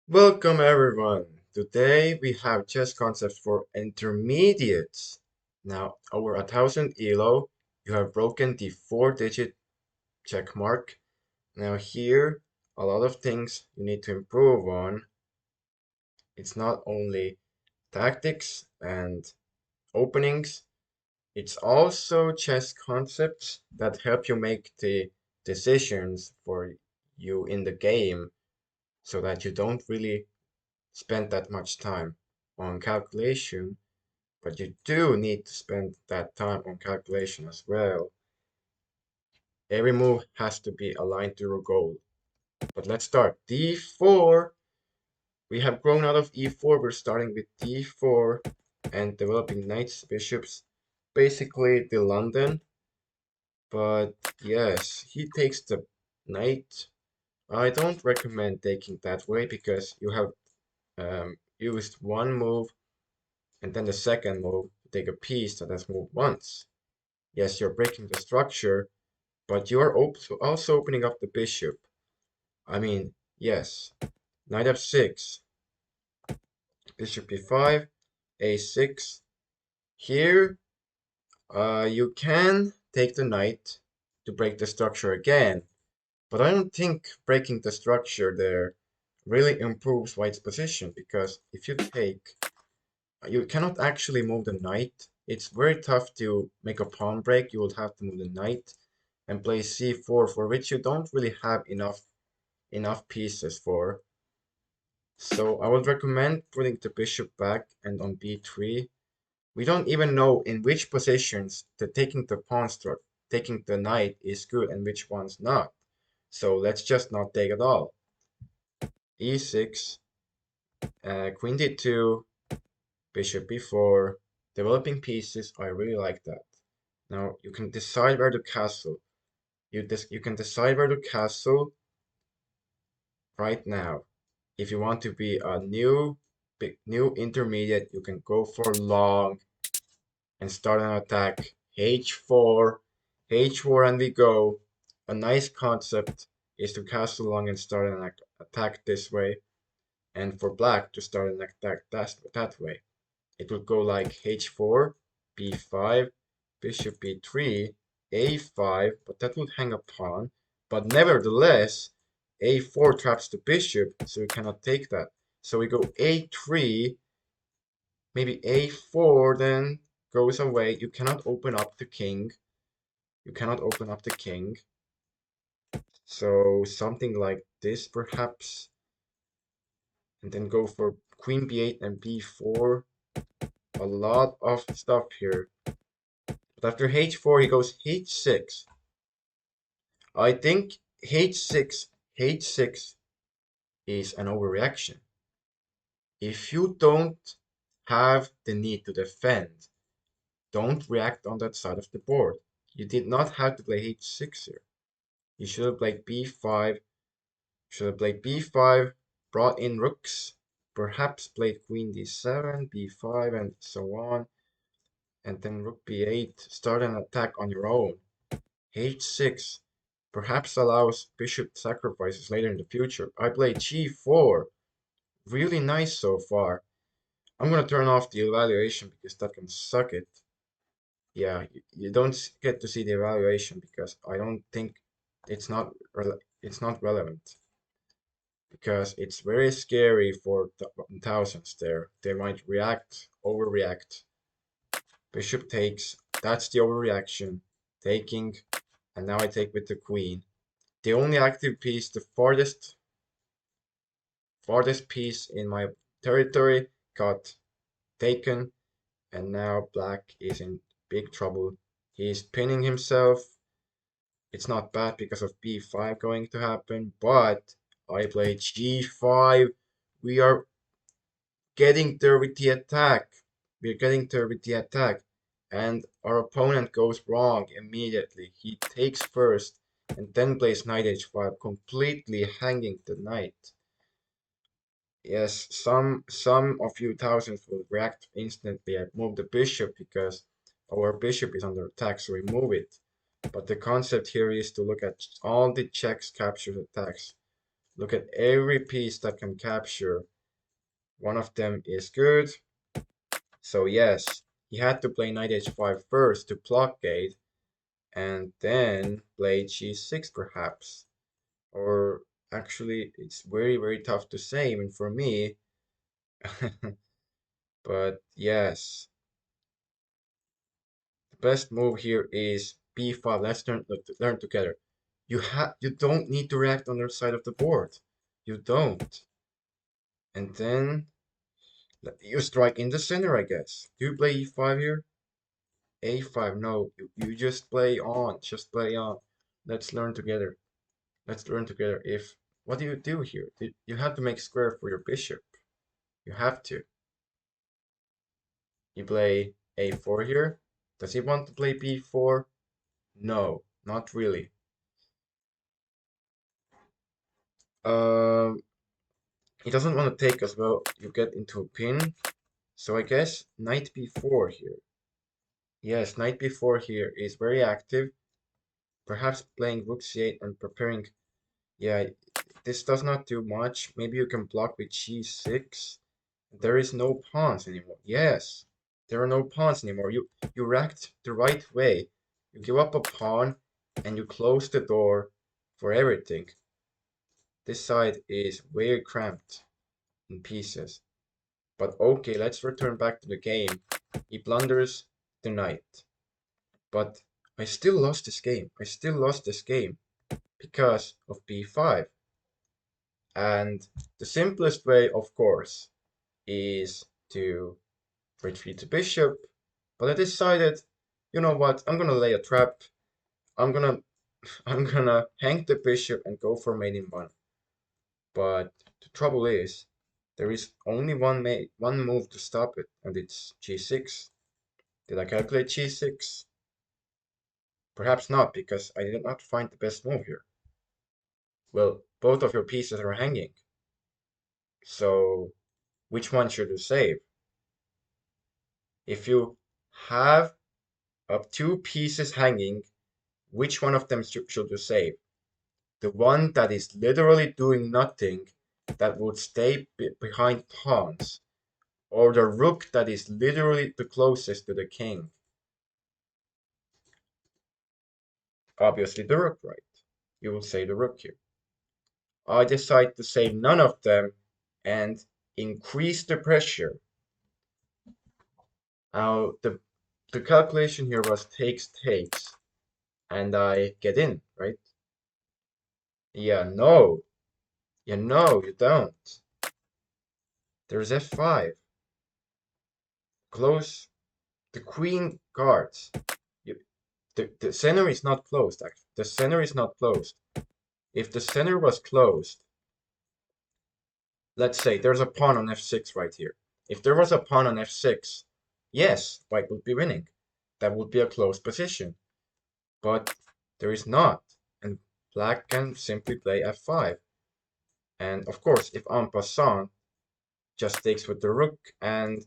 Welcome everyone. Today we have chess concepts for intermediates. Now, over 1000 ELO, you have broken the 4-digit check mark. Now here, a lot of things you need to improve on. It's not only tactics and openings, it's also chess concepts that help you make the decisions for you in the game so that you don't really spend that much time on calculation, but you do need to spend that time on calculation as well. Every move has to be aligned to your goal. But let's start. D4. We have grown out of E4. We're starting with D4 and developing knights, bishops, basically the London. But yes, he takes the knight. I don't recommend taking that way because you have used one move and then the second move, take a piece that has moved once. Yes, you're breaking the structure, but you are also opening up the bishop. I mean, yes, knight f6, bishop b5, a6. Here, you can take the knight to break the structure again, but I don't think breaking the structure there really improves white's position because if you take you cannot actually move the knight. It's very tough to make a pawn break. You would have to move the knight and play c4, for which you don't really have enough pieces for. So I would recommend putting the bishop back and on b3. We don't even know in which positions taking the pawn struck, taking the knight is good and which one's not. So let's just not take it all. e6, queen d2, bishop b4, developing pieces. I really like that. Now you can decide where to castle. You can decide where to castle right now. If you want to be a new intermediate, you can go for long and start an attack. H4, H4, and we go. A nice concept is to castle long and start an attack this way, and for black to start an attack that way. It would go like h4, b5, bishop b3, a5, but that would hang a pawn. But nevertheless, a4 traps the bishop, so we cannot take that. So we go a3, maybe a4, then goes away. You cannot open up the king. You cannot open up the king. So something like this, perhaps. And then go for queen b8 and b4. A lot of stuff here. But after h4, he goes h6. I think h6 is an overreaction. If you don't have the need to defend, don't react on that side of the board. You did not have to play h6 here. You should have played b5, brought in rooks, perhaps played queen d7, b5, and so on, and then rook b8, start an attack on your own. h6 perhaps allows bishop sacrifices later in the future. I played g4. Really nice so far. I'm gonna turn off the evaluation because that can suck it. Yeah, you don't get to see the evaluation because I don't think it's not relevant because it's very scary for thousands there. They might overreact. Bishop takes. That's the overreaction. Taking, and now I take with the queen. The only active piece, the farthest piece in my territory got taken, and now black is in big trouble. He's pinning himself. It's not bad because of b5 going to happen, but I played g5. We are getting there with the attack. We're getting there with the attack. And our opponent goes wrong immediately. He takes first and then plays knight h5, completely hanging the knight. Yes, some of you thousands will react instantly and move the bishop because our bishop is under attack, so we move it. But the concept here is to look at all the checks, captures, attacks. Look at every piece that can capture. One of them is good. So yes, he had to play knight h5 first to blockade, and then play g6 perhaps. Or actually, it's very, very tough to say, even for me. But yes, the best move here is b5. Let's learn together. You don't need to react on their side of the board. You don't. And then you strike in the center, I guess. Do you play e5 here? a5, no. You just play on. Just play on. Let's learn together. Let's learn together. What do you do here? You have to make square for your bishop. You have to. You play a4 here. Does he want to play b4? No, not really. Um, he doesn't want to take as well. You get into a pin. So I guess knight b4 here. Yes, knight b4 here is very active. Perhaps playing rook c8 and preparing. Yeah, this does not do much. Maybe you can block with g6. There is no pawns anymore. Yes, there are no pawns anymore. You react the right way. You give up a pawn and you close the door for everything. This side is very cramped in pieces. But okay, let's return back to the game. He blunders the knight. But I still lost this game. I still lost this game because of b5. And the simplest way, of course, is to retreat the bishop. But I decided, you know what? I'm gonna lay a trap. I'm gonna I'm gonna hang the bishop and go for mate in one. But the trouble is, there is only one move to stop it, and it's g6. Did I calculate g6? Perhaps not, because I did not find the best move here. Well, both of your pieces are hanging. So, which one should you save? If you have up two pieces hanging, which one of them should you save? The one that is literally doing nothing, that would stay behind pawns, or the rook that is literally the closest to the king? Obviously the rook, right? You will say the rook here. I decide to save none of them and increase the pressure. Now the calculation here was takes, and I get in, right? Yeah, no. Yeah, no, you don't. There's f5. Close the queen guards. You, the center is not closed, actually. The center is not closed. If the center was closed, let's say there's a pawn on f6 right here. If there was a pawn on f6, yes, white would be winning. That would be a closed position. But there is not. And black can simply play f5. And of course, if en passant just takes with the rook, and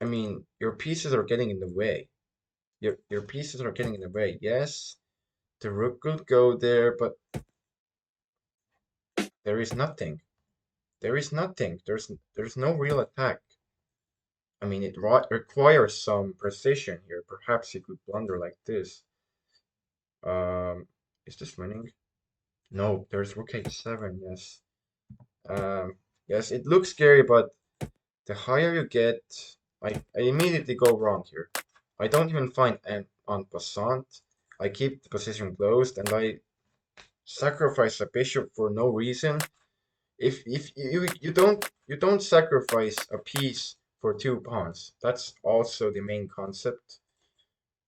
I mean, your pieces are getting in the way. Your pieces are getting in the way. Yes, the rook could go there, but there is nothing. There is nothing. There's no real attack. I mean, it requires some precision here. Perhaps he could blunder like this. Is this winning? No, there's rook h7. Yes. Yes, it looks scary, but the higher you get, I immediately go wrong here. I don't even find an en passant. I keep the position closed, and I sacrifice a bishop for no reason. If you don't sacrifice a piece for two pawns. That's also the main concept.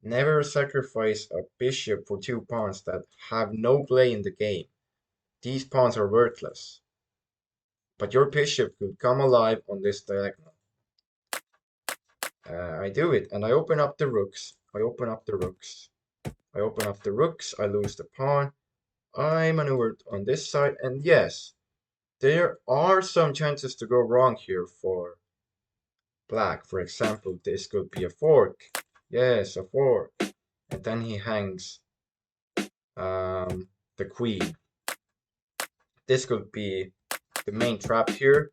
Never sacrifice a bishop for two pawns that have no play in the game. These pawns are worthless. But your bishop could come alive on this diagonal. I do it, and I open up the rooks. I open up the rooks. I open up the rooks. I lose the pawn. I maneuvered on this side, and yes, there are some chances to go wrong here for black. For example, this could be a fork. Yes, a fork. And then he hangs the queen. This could be the main trap here,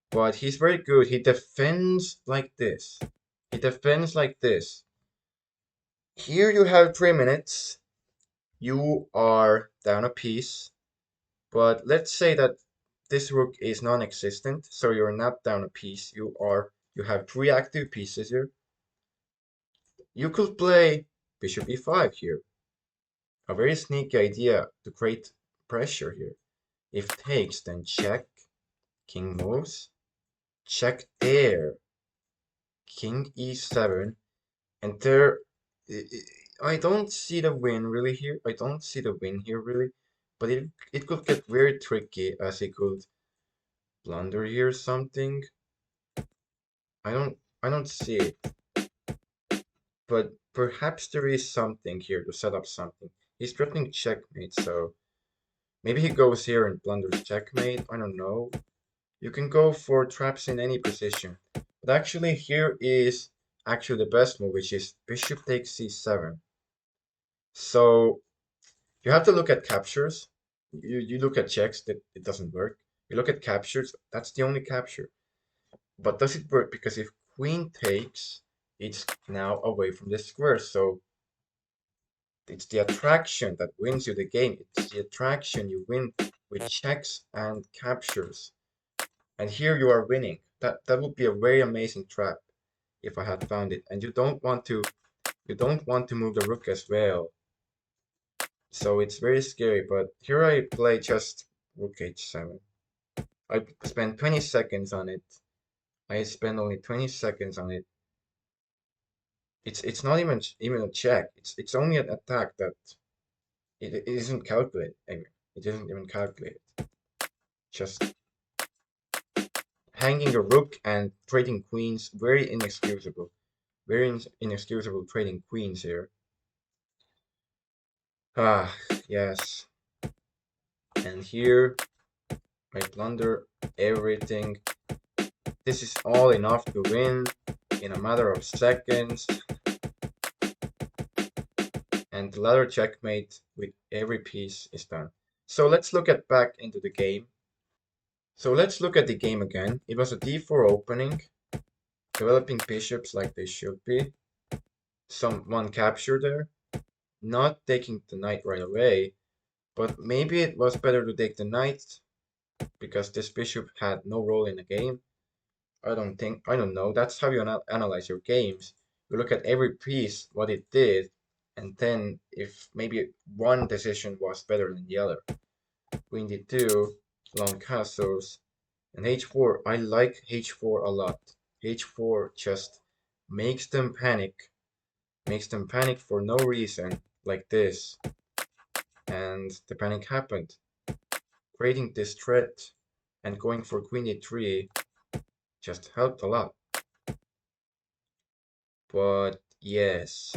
but he's very good. He defends like this. He defends like this. Here you have 3 minutes. You are down a piece, but let's say that this rook is non-existent, so you're not down a piece. You have 3 active pieces here. You could play bishop e5 here. A very sneaky idea to create pressure here. If takes, then check, king moves, check there, king e7, and there. I don't see the win really here. I don't see the win here really, but it could get very tricky as he could blunder here something. I don't see it, but perhaps there is something here to set up something. He's threatening checkmate, so maybe he goes here and blunders checkmate. I don't know. You can go for traps in any position. But actually here is actually the best move, which is bishop takes c7. So you have to look at captures. You look at checks, that it doesn't work. You look at captures, that's the only capture. But does it work? Because if queen takes, it's now away from the square. So it's the attraction that wins you the game. It's the attraction you win with checks and captures. And here you are winning. That would be a very amazing trap if I had found it. And you don't want to move the rook as well. So it's very scary, but here I play just rook h7. I spent 20 seconds on it. I spent only 20 seconds on it. It's not even a check. It's only an attack that it isn't calculated. I mean, it isn't even calculated. Just hanging a rook and trading queens, very inexcusable. Very inexcusable trading queens here. Ah, yes. And here I blunder everything. This is all enough to win in a matter of seconds. And the ladder checkmate with every piece is done. So let's look at back into the game. So let's look at the game again. It was a d4 opening, developing bishops like they should be. One capture there, not taking the knight right away, but maybe it was better to take the knight because this bishop had no role in the game. I don't know. That's how you analyze your games. You look at every piece, what it did, and then if maybe one decision was better than the other. Queen d2, long castles, and h4. I like h4 a lot. h4 just makes them panic. Makes them panic for no reason, like this. And the panic happened. Creating this threat and going for queen d3 just helped a lot. But yes,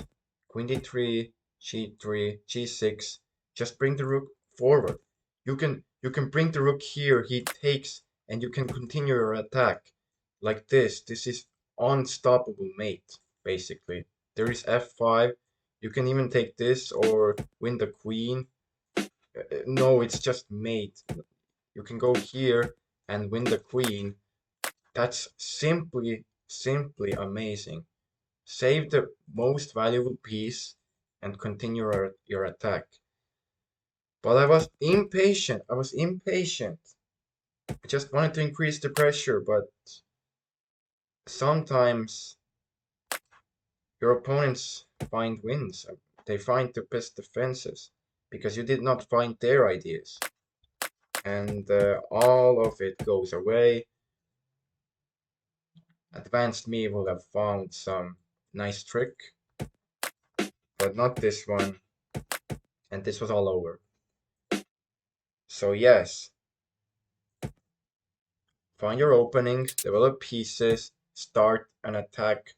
queen d3, g3, g6, just bring the rook forward. You can bring the rook here, he takes, and you can continue your attack like this. This is unstoppable mate, basically. There is f5. You can even take this or win the queen. No, it's just mate. You can go here and win the queen. That's simply amazing. Save the most valuable piece and continue your attack. But I was impatient. I was impatient. I just wanted to increase the pressure, but sometimes your opponents find wins. They find the best defenses because you did not find their ideas. And all of it goes away. Advanced me will have found some nice trick, but not this one. And this was all over. So yes, find your openings, develop pieces, start an attack.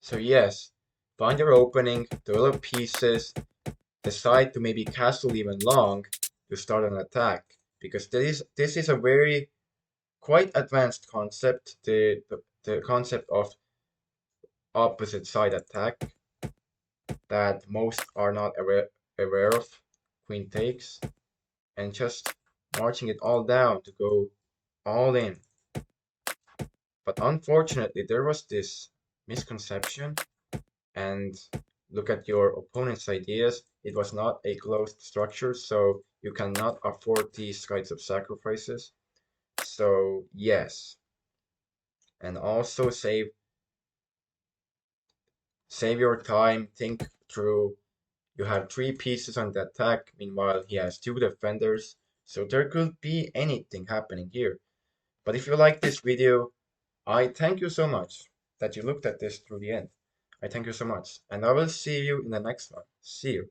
So yes, find your opening, develop pieces, decide to maybe castle even long to start an attack. Because this is a very quite advanced concept, the concept of opposite side attack that most are not aware of queen takes and just marching it all down to go all in. But unfortunately, there was this misconception, and look at your opponent's ideas. It was not a closed structure, so you cannot afford these kinds of sacrifices. So yes, and also save your time, think through. You have three pieces on the attack, meanwhile he has two defenders, so there could be anything happening here. But if you like this video, I thank you so much that you looked at this through the end. I thank you so much, and I will see you in the next one. See you.